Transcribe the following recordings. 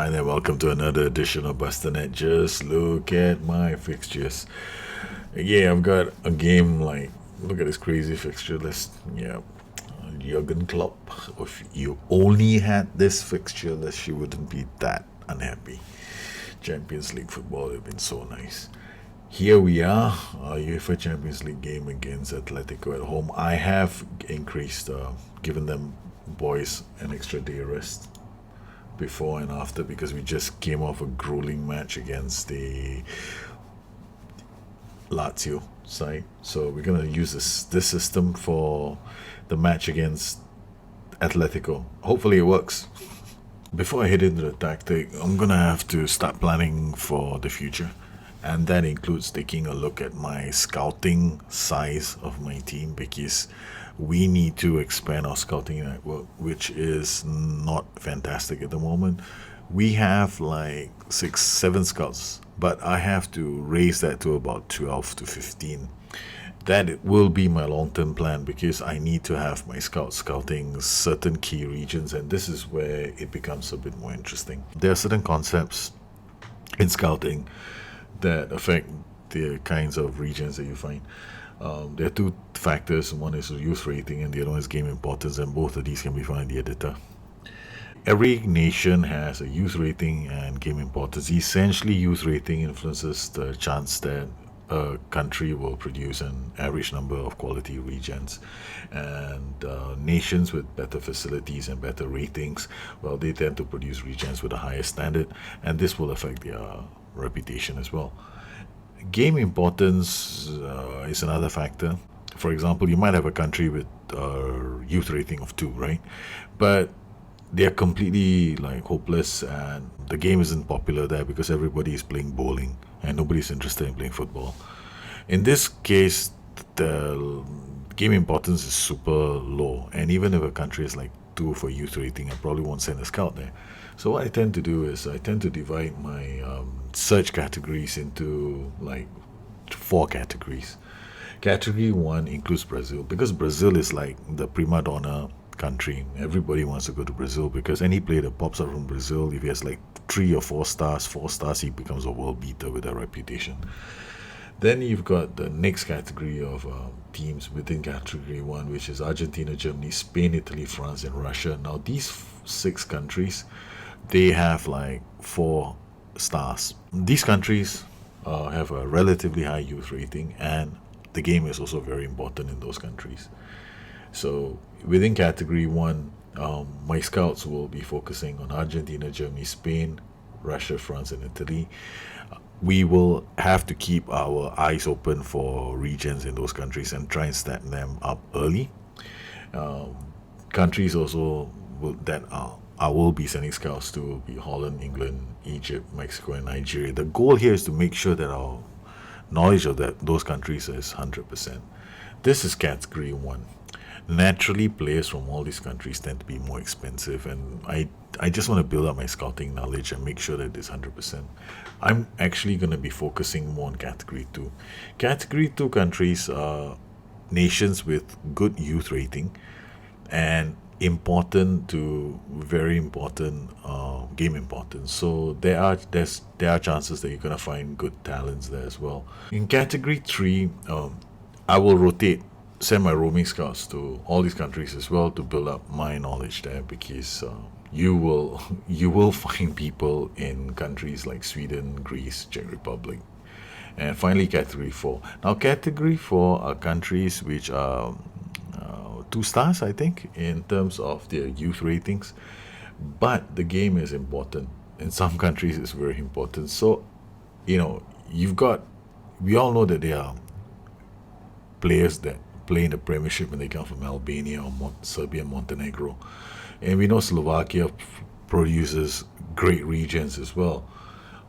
Hi there, welcome to another edition of Busternet. Just look at my fixtures. Yeah, I've got a game like, look at this crazy fixture list. Yeah, Jurgen Klopp. If you only had this fixture list, you wouldn't be that unhappy. Champions League football would have been so nice. Here we are, UEFA Champions League game against Atletico at home. I have increased, given them boys an extra day rest before and after because we just came off a grueling match against the Lazio side. So we're gonna use this system for the match against Atletico. Hopefully it works. Before I head into the tactic, I'm gonna have to start planning for the future. And that includes taking a look at my scouting size of my team because we need to expand our scouting network, which is not fantastic at the moment. We have like 6, 7 scouts, but I have to raise that to about 12 to 15. That will be my long term plan because I need to have my scouts scouting certain key regions, and this is where it becomes a bit more interesting. There are certain concepts in scouting that affect the kinds of regions that you find. There are two factors. One is youth rating, and the other one is game importance, and both of these can be found in the editor. Every nation has a youth rating and game importance. Essentially, youth rating influences the chance that a country will produce an average number of quality regions, and nations with better facilities and better ratings, well, they tend to produce regions with a higher standard, and this will affect their reputation as well. Game importance is another factor. For example, you might have a country with a youth rating of 2, right? But they're completely like hopeless, and the game isn't popular there because everybody is playing bowling and nobody's interested in playing football. In this case, the game importance is super low, and even if a country is like 2 for youth rating, I probably won't send a scout there. So what I tend to do is I tend to divide my search categories into like 4 categories. Category 1 includes Brazil because Brazil is like the prima donna country. Everybody wants to go to Brazil because any player that pops up from Brazil, if he has like 3 or 4 stars, 4 stars, he becomes a world beater with that reputation. Then you've got the next category of teams within category 1, which is Argentina, Germany, Spain, Italy, France, and Russia. Now, these 6 countries, they have like 4 stars. These countries have a relatively high youth rating, and the game is also very important in those countries. So within category 1, my scouts will be focusing on Argentina, Germany, Spain, Russia, France, and Italy. We will have to keep our eyes open for regions in those countries and try and stack them up early. Um, Countries also that I will be sending scouts to will be Holland, England, Egypt, Mexico, and Nigeria. The goal here is to make sure that our knowledge of those countries is 100%. This is category 1. Naturally, players from all these countries tend to be more expensive, and I just want to build up my scouting knowledge and make sure that it's 100%. I'm actually going to be focusing more on category 2. Category 2 countries are nations with good youth rating and important to very important game importance. So there are chances that you're gonna find good talents there as well. In category 3, I will rotate, send my roaming scouts to all these countries as well to build up my knowledge there because you will you will find people in countries like Sweden, Greece, Czech Republic. And finally, category 4. Now, category 4 are countries which are 2 stars, I think, in terms of their youth ratings. But the game is important. In some countries, it's very important. So, you've got, we all know that there are players that play in the Premiership when they come from Albania or Serbia and Montenegro. And we know Slovakia produces great regions as well.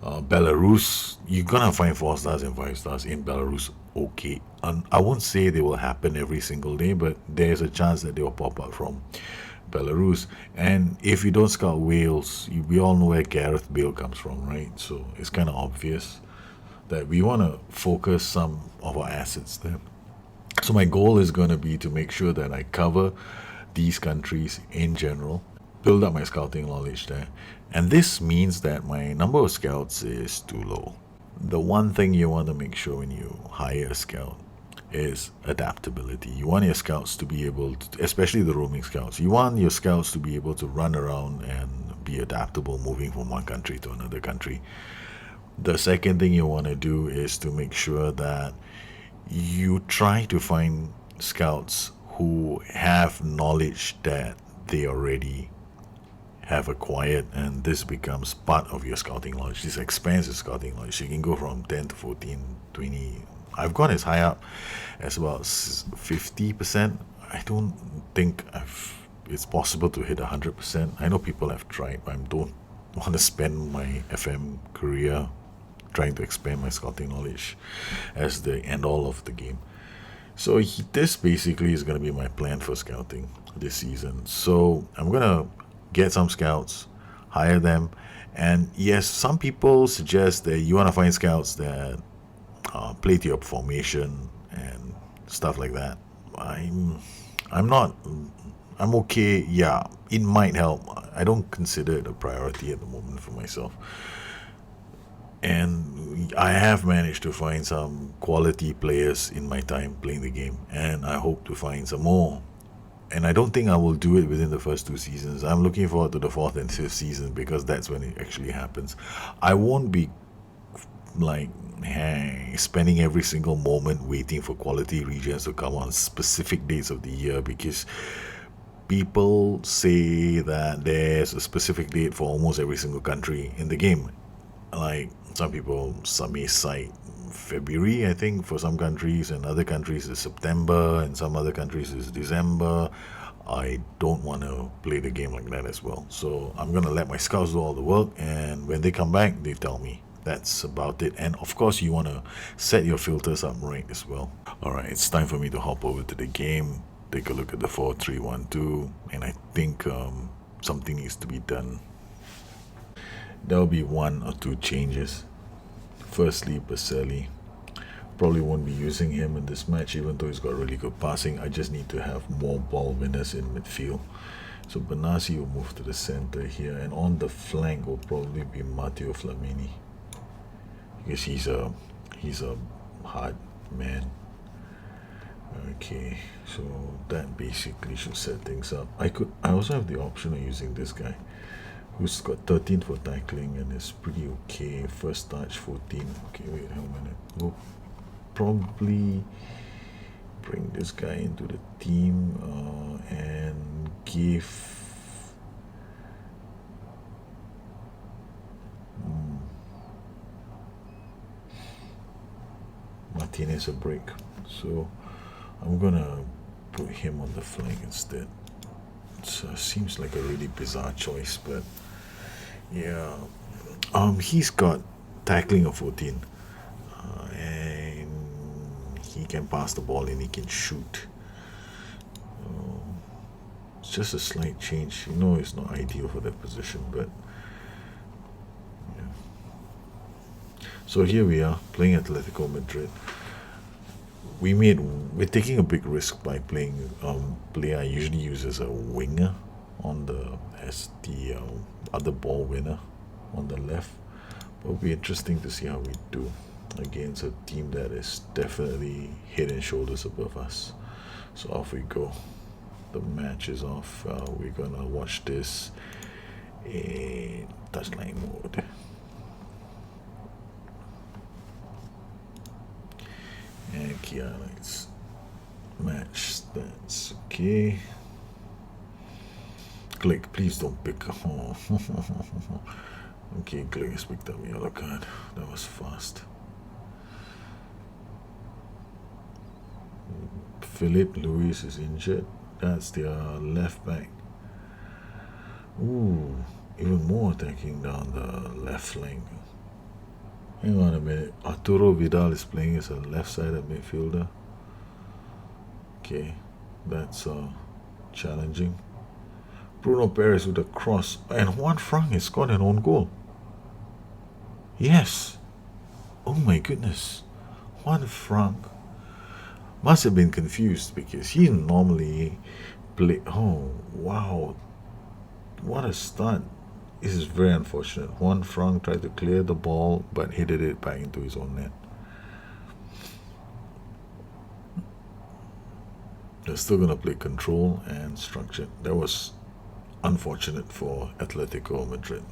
Belarus, you're gonna find 4 stars and 5 stars in Belarus. Okay, and I won't say they will happen every single day, but there's a chance that they will pop up from Belarus. And if you don't scout Wales, we all know where Gareth Bale comes from, right? So it's kind of obvious that we want to focus some of our assets there. So my goal is going to be to make sure that I cover these countries in general, build up my scouting knowledge there. And this means that my number of scouts is too low. The one thing you want to make sure when you hire a scout is adaptability. You want your scouts to be able to, especially the roaming scouts, you want your scouts to be able to run around and be adaptable moving from one country to another country. The second thing you want to do is to make sure that you try to find scouts who have knowledge that they already have acquired, and this becomes part of your scouting knowledge. This expands your scouting knowledge. You can go from 10 to 14, 20. I've gone as high up as about 50%. I don't think it's possible to hit 100%. I know people have tried, but I don't want to spend my FM career trying to expand my scouting knowledge as the end all of the game. So this basically is going to be my plan for scouting this season. So I'm going to get some scouts, hire them, and yes, some people suggest that you want to find scouts that play to your formation and stuff like that. I'm not. I'm okay. Yeah, it might help. I don't consider it a priority at the moment for myself. And I have managed to find some quality players in my time playing the game, and I hope to find some more. And I don't think I will do it within the first two seasons. I'm looking forward to the fourth and fifth season because that's when it actually happens. I won't be like spending every single moment waiting for quality regions to come on specific dates of the year, because people say that there's a specific date for almost every single country in the game. Like some may cite February, I think, for some countries, and other countries is September, and some other countries is December. I don't want to play the game like that as well. So I'm going to let my scouts do all the work, and when they come back, they tell me. That's about it. And of course, you want to set your filters up right as well. All right, it's time for me to hop over to the game, take a look at the 4-3-1-2, and I think something needs to be done. There'll be one or two changes. Firstly, Baselli. Probably won't be using him in this match, even though he's got really good passing. I just need to have more ball winners in midfield. So Benassi will move to the center here, and on the flank will probably be Matteo Flamini, because he's a hard man. Okay, so that basically should set things up. I also have the option of using this guy, who's got 13 for tackling and is pretty okay. First touch 14. Okay, wait a minute. We'll probably bring this guy into the team and give Martinez a break. So I'm gonna put him on the flank instead. It seems like a really bizarre choice, but yeah. He's got tackling of 14, and he can pass the ball and he can shoot. It's just a slight change. It's not ideal for that position, but yeah. So here we are playing Atletico Madrid. We're taking a big risk by playing player I usually use as a winger as the other ball winner on the left. But it'll be interesting to see how we do against a team that is definitely head and shoulders above us. So off we go. The match is off. We're gonna watch this in touchline mode. And key highlights. Match stats. Okay. Click. Please don't pick. Oh. Okay, Click has picked up a yellow card. That was fast. Philip Luis is injured. That's their left back. Ooh, even more attacking down the left flank. Hang on a minute. Arturo Vidal is playing as a left-sided midfielder. Okay, that's challenging. Bruno Perez with a cross, and Juan Frank has scored an own goal. Yes. Oh my goodness. Juan Frank must have been confused because he normally play. Oh wow. What a start. This is very unfortunate. Juan Frank tried to clear the ball but headed it back into his own net. They're still going to play control and structured. That was unfortunate for Atletico Madrid.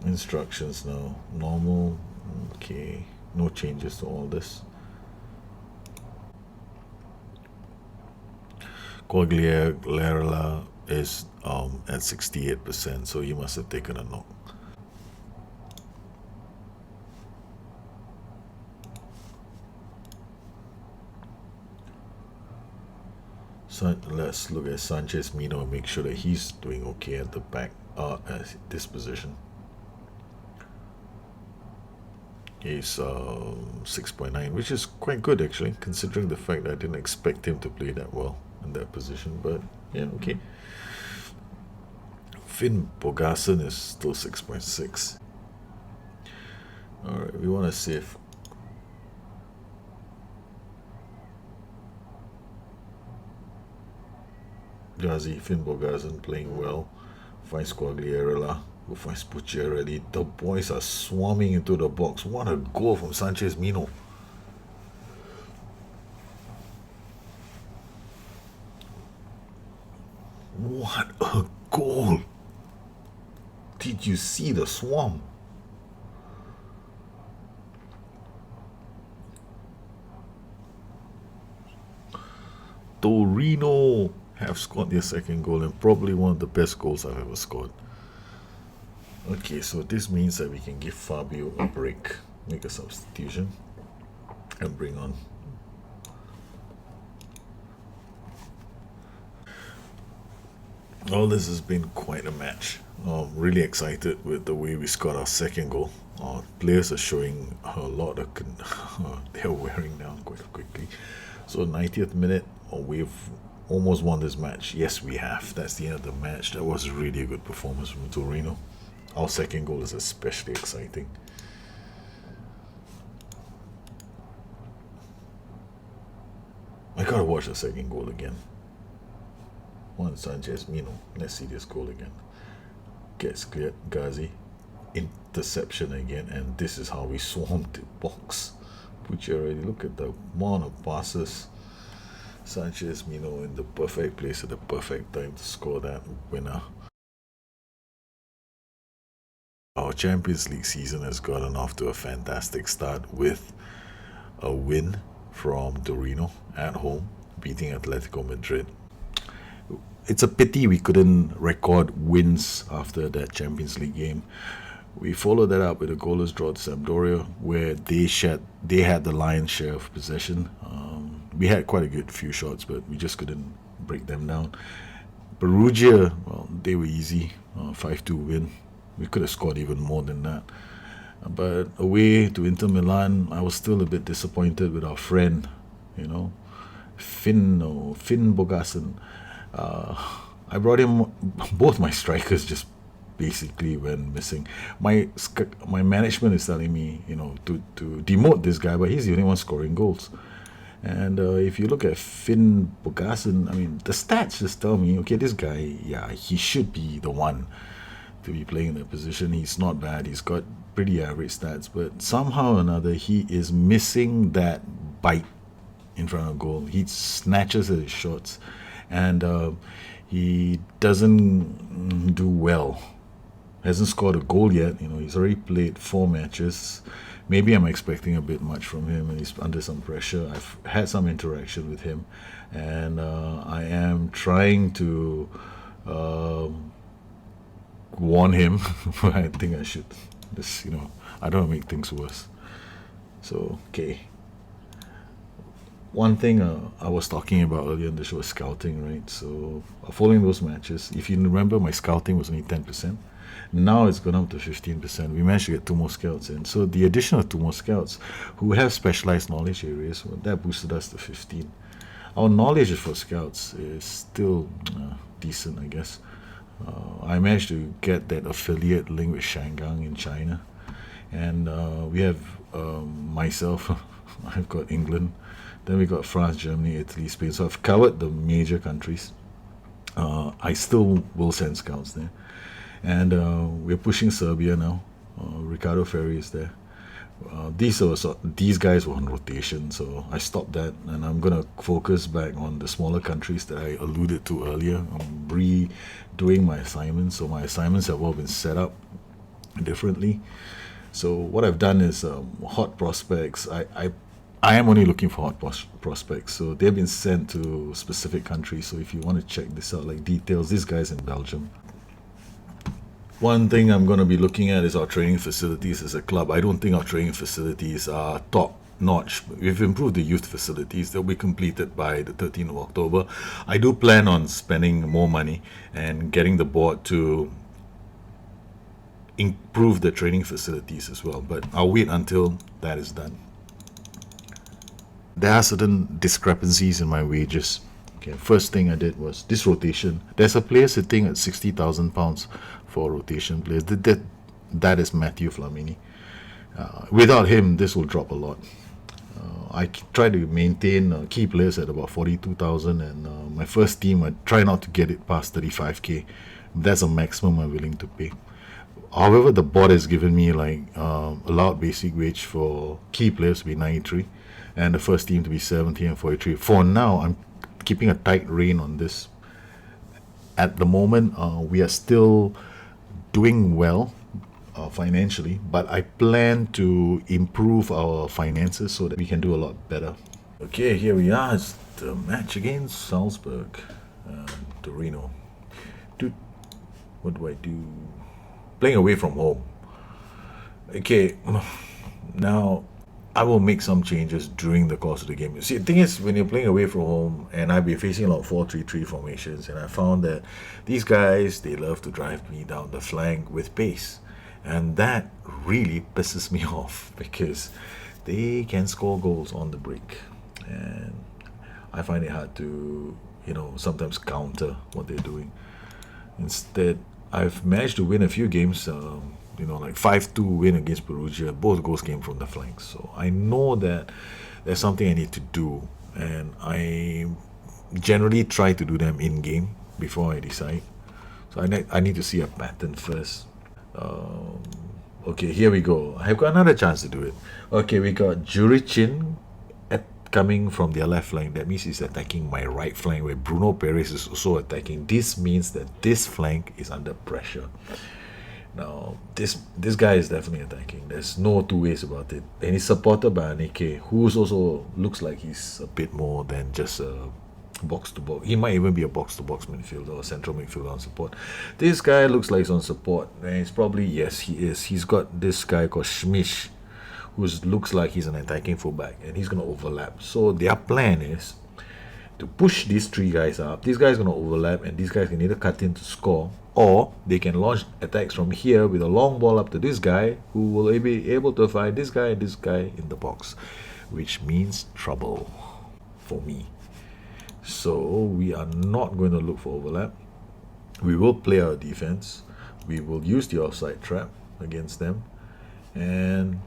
Instructions now. Normal. Okay. No changes to all this. Quagliarella is at 68%, so he must have taken a knock. So let's look at Sanchez Mino and make sure that he's doing okay at the back at this position. He's 6.9, which is quite good actually, considering the fact that I didn't expect him to play that well in that position. But yeah, okay. Finn Bogason is still 6.6. Alright, we want to see if Gazi, Finn Bogason playing well. Finds Quagliarella, who finds Pucciarelli. The boys are swarming into the box. What a goal from Sanchez Mino. What a goal. Did you see the swarm? Torino have scored their second goal and probably one of the best goals I've ever scored. Okay, so this means that we can give Fabio a break, make a substitution, and bring on. All this has been quite a match. Really excited with the way we scored our second goal. Players are showing a lot of they're wearing down quite quickly. So 90th minute, we've almost won this match. Yes, we have. That's the end of the match. That was really a good performance from Torino. Our second goal is especially exciting. I gotta watch the second goal again. Juan Sanchez Mino. Let's see this goal again. Gets cleared. Ghazi. Interception again. And this is how we swarmed the box. Pucciarelli. Look at the amount of passes. Sanchez Mino in the perfect place at the perfect time to score that winner. Our Champions League season has gotten off to a fantastic start with a win from Torino at home, beating Atletico Madrid. It's a pity we couldn't record wins after that Champions League game. We followed that up with a goalless draw to Sampdoria, where they had the lion's share of possession. We had quite a good few shots, but we just couldn't break them down. Perugia, well, they were easy, 5-2 win. We could have scored even more than that. But away to Inter Milan, I was still a bit disappointed with our friend, Finn Bogason. I brought him. Both my strikers just basically went missing. My management is telling me, to demote this guy, but he's the only one scoring goals. And if you look at Finn Bogason, I mean, the stats just tell me, okay, this guy, yeah, he should be the one to be playing in that position. He's not bad. He's got pretty average stats, but somehow or another, he is missing that bite in front of goal. He snatches at his shots, and he doesn't do well. Hasn't scored a goal yet. He's already played 4 matches. Maybe I'm expecting a bit much from him, and he's under some pressure. I've had some interaction with him, and I am trying to warn him. I think I should just, I don't want to make things worse. So, okay. One thing I was talking about earlier in the show is scouting, right? So, following those matches, if you remember, my scouting was only 10%. Now it's gone up to 15%. We managed to get 2 more scouts in. So the addition of 2 more scouts who have specialized knowledge areas, well, that boosted us to 15. Our knowledge for scouts is still decent, I guess. I managed to get that affiliate link with Shangang in China. And we have myself, I've got England, Then we got France, Germany, Italy, Spain. So I've covered the major countries. I still will send scouts there. And we're pushing Serbia now. Ricardo Ferri is there. These guys were on rotation, so I stopped that, and I'm gonna focus back on the smaller countries that I alluded to earlier. I'm redoing my assignments, so my assignments have all been set up differently. So what I've done is hot prospects. I am only looking for hot prospects, so they've been sent to specific countries. So if you want to check this out, like details, this guy's in Belgium. One thing I'm going to be looking at is our training facilities as a club. I don't think our training facilities are top notch. We've improved the youth facilities. They'll be completed by the 13th of October. I do plan on spending more money and getting the board to improve the training facilities as well, but I'll wait until that is done. There are certain discrepancies in my wages. Okay, first thing I did was this rotation. There's a player sitting at £60,000 for rotation players. That is Matthew Flamini. Without him, this will drop a lot. I try to maintain key players at about 42,000, and my first team I try not to get it past 35k. That's a maximum I'm willing to pay. However, the board has given me like allowed basic wage for key players to be 93, and the first team to be 70 and 43. For now, I'm keeping a tight rein on this. At the moment, we are still doing well financially, but I plan to improve our finances so that we can do a lot better. Okay, here we are. It's the match against Salzburg, Torino. What do I do? Playing away from home. Okay, now I will make some changes during the course of the game. You see, the thing is, when you're playing away from home, and I've been facing a lot of 4-3-3 formations, and I found that these guys, they love to drive me down the flank with pace. And that really pisses me off because they can score goals on the break. And I find it hard to, sometimes counter what they're doing. Instead, I've managed to win a few games, like 5-2 win against Perugia. Both goals came from the flanks. So I know that there's something I need to do. And I generally try to do them in-game before I decide. So I need to see a pattern first. Okay, here we go. I've got another chance to do it. Okay, we got Juricin coming from their left flank. That means he's attacking my right flank, where Bruno Perez is also attacking. This means that this flank is under pressure. Now, this guy is definitely attacking. There's no two ways about it. And he's supported by Aneke, who also looks like he's a bit more than just a box-to-box. He might even be a box-to-box midfielder or central midfielder on support. This guy looks like he's on support. And it's probably, yes, he is. He's got this guy called Schmisch, who looks like he's an attacking fullback, and he's going to overlap. So their plan is to push these three guys up. This guy's going to overlap, and these guys can either cut in to score, or they can launch attacks from here with a long ball up to this guy, who will be able to find this guy and this guy in the box, which means trouble for me. So we are not going to look for overlap. We will play our defense. We will use the offside trap against them, and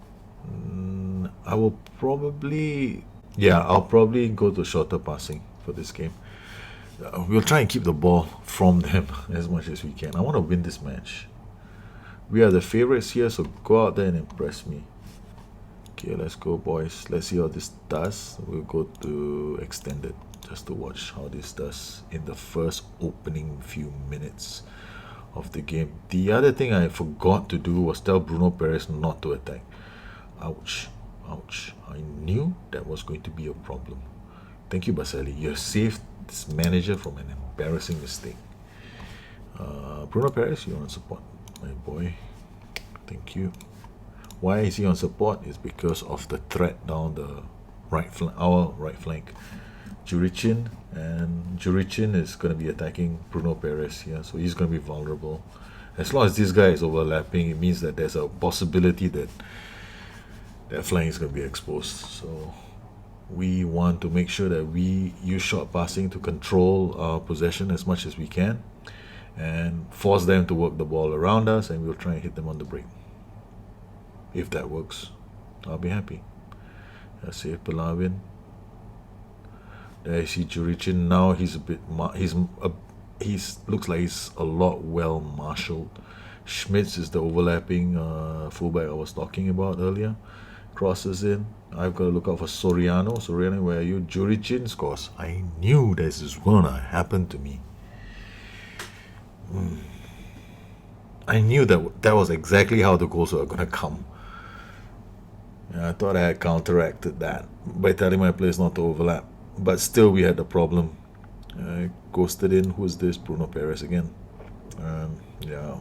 I will probably I'll probably go to shorter passing for this game. We'll try and keep the ball from them as much as we can. I want to win this match. We are the favorites here, so go out there and impress me. Okay, let's go, boys. Let's see how this does. We'll go to extended just to watch how this does in the first opening few minutes of the game. The other thing I forgot to do was tell Bruno Perez not to attack. Ouch. I knew that was going to be a problem. Thank you, Baselli. You have saved this manager from an embarrassing mistake. Bruno Perez, you're on support, my boy. Thank you. Why is he on support? It's because of the threat down the right flank, our right flank. Juricin is going to be attacking Bruno Perez here, so he's going to be vulnerable. As long as this guy is overlapping, it means that there's a possibility that that flank is going to be exposed. So we want to make sure that we use short passing to control our possession as much as we can and force them to work the ball around us, and we'll try and hit them on the break. If that works, I'll be happy. Save Palawin. I see Jurichin now. He's a bit. He's looks like he's a lot well marshaled. Schmitz is the overlapping fullback I was talking about earlier. Crosses in. I've got to look out for Soriano. Soriano, where are you? Jurichin scores. I knew this is gonna happen to me. I knew that was exactly how the goals were gonna come. I thought I had counteracted that by telling my players not to overlap. But still, we had the problem. Ghosted in. Who's this? Bruno Perez again. Yeah.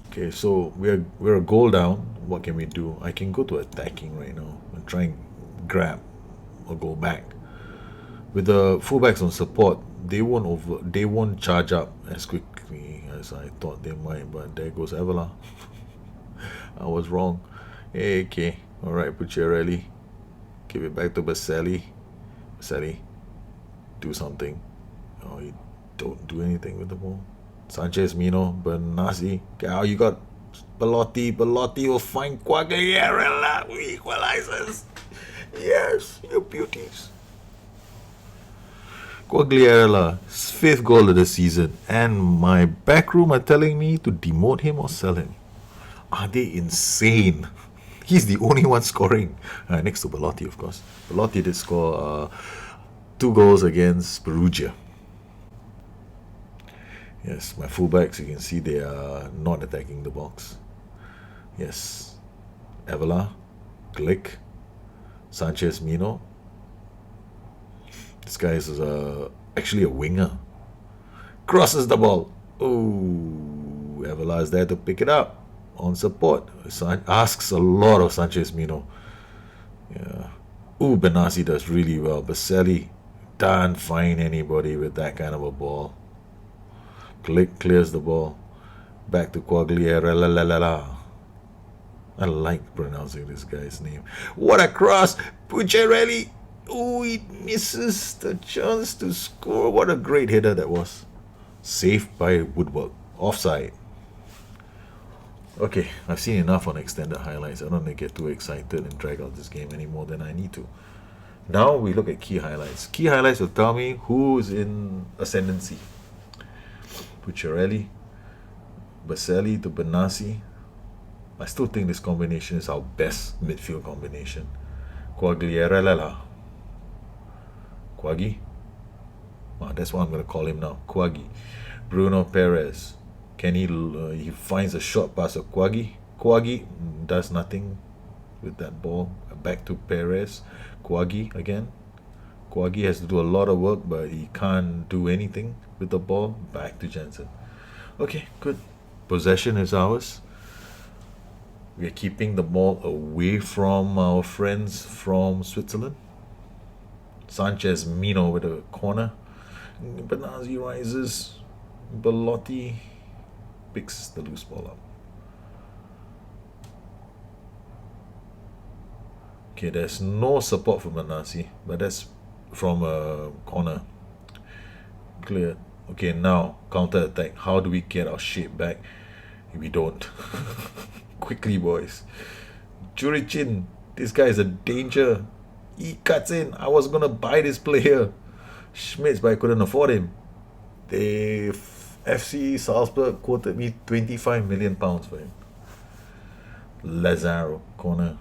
Okay, so we're a goal down. What can we do? I can go to attacking right now and try and grab or go back. With the fullbacks on support, they won't charge up as quickly as I thought they might. But there goes Avila. I was wrong. Okay. All right, Pucciarelli. Give it back to Baselli. Baselli, do something. Oh, you don't do anything with the ball. Sanchez, Mino, Bernassi. Oh, you got Belotti. Belotti will find Quagliarella, who equalizes. Yes, you beauties. Quagliarella, his 5th goal of the season, and my backroom are telling me to demote him or sell him. Are they insane? He's the only one scoring. Next to Belotti, of course. Belotti did score 2 goals against Perugia. Yes, my fullbacks, you can see they are not attacking the box. Yes. Avila, Glick, Sanchez, Mino. This guy is actually a winger. Crosses the ball. Oh, Avila is there to pick it up on support. Asks a lot of Sanchez, Mino. Yeah. Ooh, Benassi does really well. Baselli can't find anybody with that kind of a ball. Glick clears the ball. Back to Quagliarella. I like pronouncing this guy's name. What a cross! Pucciarelli! Oh, he misses the chance to score. What a great header that was. Saved by Woodwork. Offside. Okay, I've seen enough on extended highlights. I don't want to get too excited and drag out this game any more than I need to. Now we look at key highlights. Key highlights will tell me who's in ascendancy. Pucciarelli, Baselli to Benassi. I still think this combination is our best midfield combination. Quagliarella. Quaggy? That's what I'm going to call him now. Quaggy. Bruno Perez. Can he finds a short pass of Quaggy. Quaggy does nothing with that ball. Back to Perez. Quaggy again. Quaggy has to do a lot of work, but he can't do anything with the ball. Back to Jensen. Okay, good. Possession is ours. We are keeping the ball away from our friends from Switzerland. Sanchez Mino with a corner. Benazzi rises. Belotti picks the loose ball up. Okay, there's no support from Benazzi, but that's from a corner. Clear. Okay, now counter attack. How do we get our shape back? We don't. Quickly, boys. Jurichin, this guy is a danger. He cuts in. I was gonna buy this player, Schmitz, but I couldn't afford him. The FC Salzburg quoted me £25 million for him. Lazaro, corner.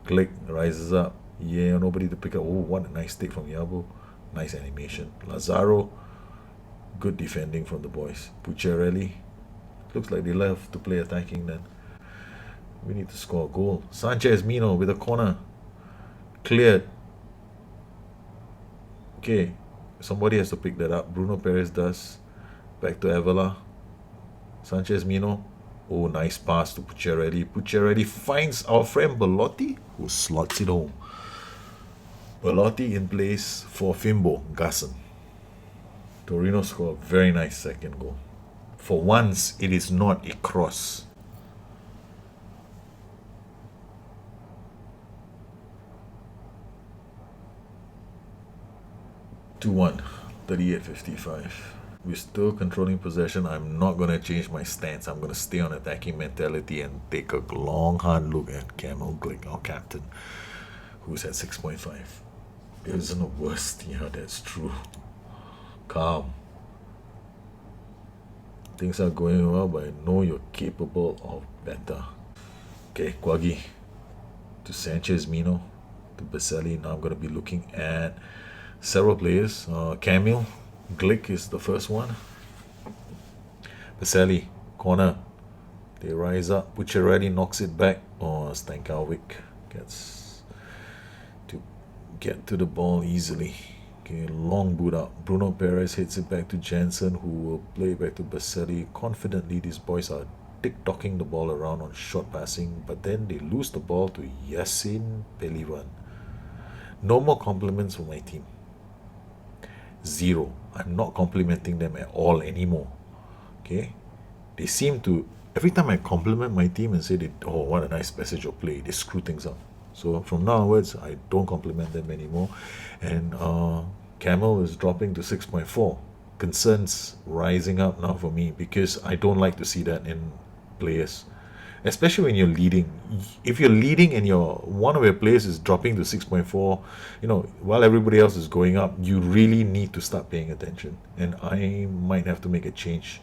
Glick rises up. Yeah, nobody to pick up. Oh, what a nice take from Yabo. Nice animation. Lazaro, good defending from the boys. Pucciarelli, looks like they love to play attacking then. We need to score a goal. Sanchez Mino with a corner. Cleared. Okay, somebody has to pick that up. Bruno Perez does. Back to Avila. Sanchez Mino. Oh, nice pass to Pucciarelli. Pucciarelli finds our friend Belotti, who slots it home. Belotti in place for Fimbo Gasson. Torino scored a very nice second goal. For once, it is not a cross. (2-1), 38-55. We're still controlling possession. I'm not going to change my stance. I'm going to stay on attacking mentality and take a long, hard look at Camel Glick, our captain, who's at 6.5. isn't the worst. Yeah, that's true. Calm. Things are going well, but I know you're capable of better. Okay, Quaggy to Sanchez, Mino to Baselli. Now I'm going to be looking at several players. Camille Glick is the first one. Baselli, corner. They rise up. Pucciarelli knocks it back. Oh, Stankovic gets to get to the ball easily. Okay, long boot out. Bruno Perez hits it back to Jensen, who will play back to Baselli. Confidently, these boys are tick-tocking the ball around on short passing, but then they lose the ball to Yassin Pelivan. No more compliments for my team. Zero. I'm not complimenting them at all anymore. Okay? They seem to, every time I compliment my team and say, oh, what a nice passage of play, they screw things up. So from now onwards, I don't compliment them anymore. And Camel is dropping to 6.4. Concerns rising up now for me because I don't like to see that in players, especially when you're leading. If you're leading and one of your players is dropping to 6.4, while everybody else is going up, you really need to start paying attention. And I might have to make a change.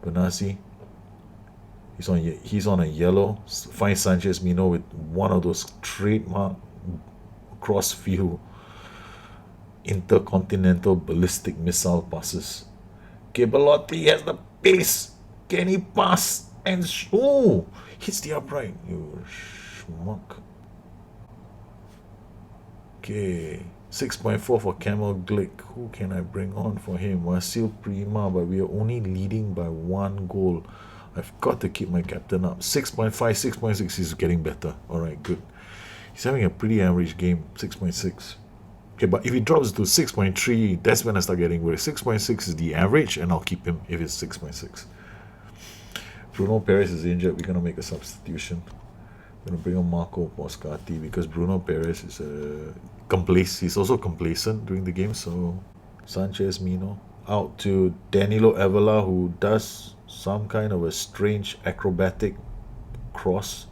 Benassi, he's on a yellow. Find Sanchez Mino with one of those trademark cross-field intercontinental ballistic missile passes. Belotti has the pace. Can he pass? And hits the upright. You schmuck. Okay, 6.4 for Camel Glick. Who can I bring on for him? Wasil Prima, but we are only leading by 1 goal. I've got to keep my captain up. 6.5, 6.6. He's getting better. Alright, good. He's having a pretty average game. 6.6. Okay, but if he drops to 6.3, that's when I start getting worried. 6.6 is the average, and I'll keep him if it's 6.6. Bruno Perez is injured. We're going to make a substitution. I'm going to bring on Marco Moscati because Bruno Perez is he's also complacent during the game. So Sanchez Mino out to Danilo Avila, who does some kind of a strange acrobatic cross.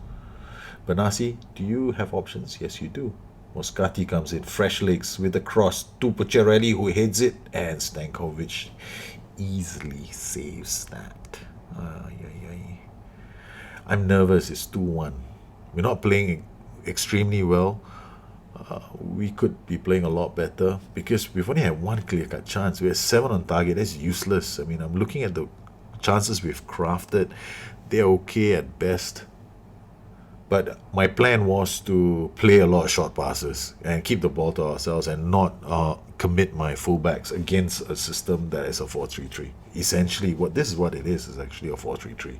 Benassi, do you have options? Yes, you do. Moscati comes in, fresh legs with a cross to Pucciarelli, who heads it, and Stankovic easily saves that. I'm nervous. It's 2-1. We're not playing extremely well. We could be playing a lot better because we've only had one clear-cut chance. We had 7 on target. That's useless. I mean, I'm looking at the chances we've crafted. They're okay at best. But my plan was to play a lot of short passes and keep the ball to ourselves and not commit my fullbacks against a system that is a 4-3-3. Essentially, this is what it is actually a 4-3-3.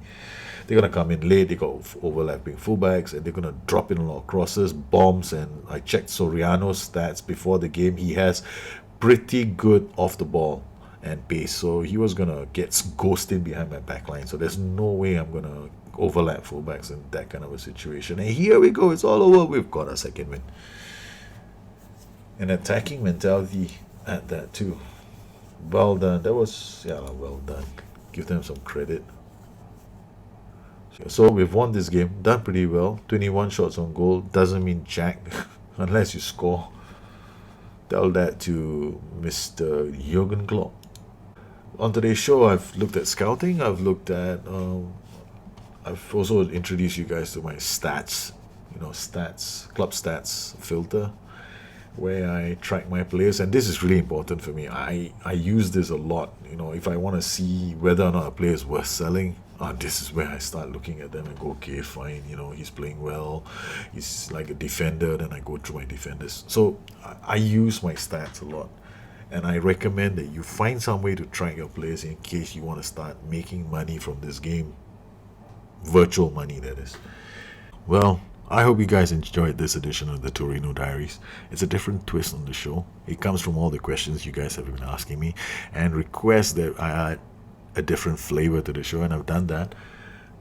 They're going to come in late, they got overlapping fullbacks, and they're going to drop in a lot of crosses, bombs, and I checked Soriano's stats before the game. He has pretty good off the ball and pace, so he was going to get ghosted behind my back line, so there's no way I'm going to overlap fullbacks in that kind of a situation. And here we go, it's all over. We've got a second win. An attacking mentality at that too. Well done. That was well done. Give them some credit. So we've won this game, done pretty well. 21 shots on goal doesn't mean jack unless you score. Tell that to Mr. Jurgen Klopp. On today's show, I've looked at scouting. I've looked at I've also introduced you guys to my stats, club stats filter, where I track my players, and this is really important for me. I use this a lot. If I want to see whether or not a player is worth selling, this is where I start looking at them and go, okay, fine, he's playing well, he's like a defender, then I go through my defenders. So I use my stats a lot, and I recommend that you find some way to track your players in case you want to start making money from this game. Virtual money, that is. Well, I hope you guys enjoyed this edition of the Torino Diaries. It's a different twist on the show. It comes from all the questions you guys have been asking me and requests that I add a different flavor to the show, and I've done that.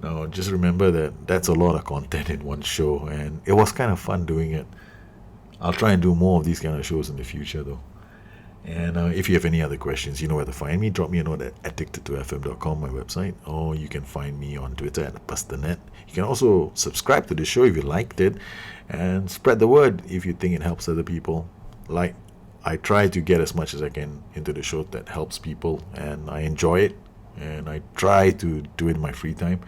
Now, just remember that that's a lot of content in one show, and it was kind of fun doing it. I'll try and do more of these kind of shows in the future, though. And if you have any other questions, you know where to find me. Drop me a note at addicted2fm.com, my website, or you can find me on Twitter at Pastanet. You can also subscribe to the show if you liked it, and spread the word if you think it helps other people. like, I try to get as much as I can into the show that helps people, and I enjoy it, and I try to do it in my free time,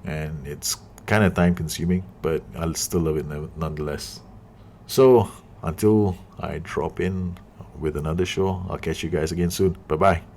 and it's kind of time consuming, but I'll still love it nonetheless. So until I drop in with another show, I'll catch you guys again soon. Bye bye.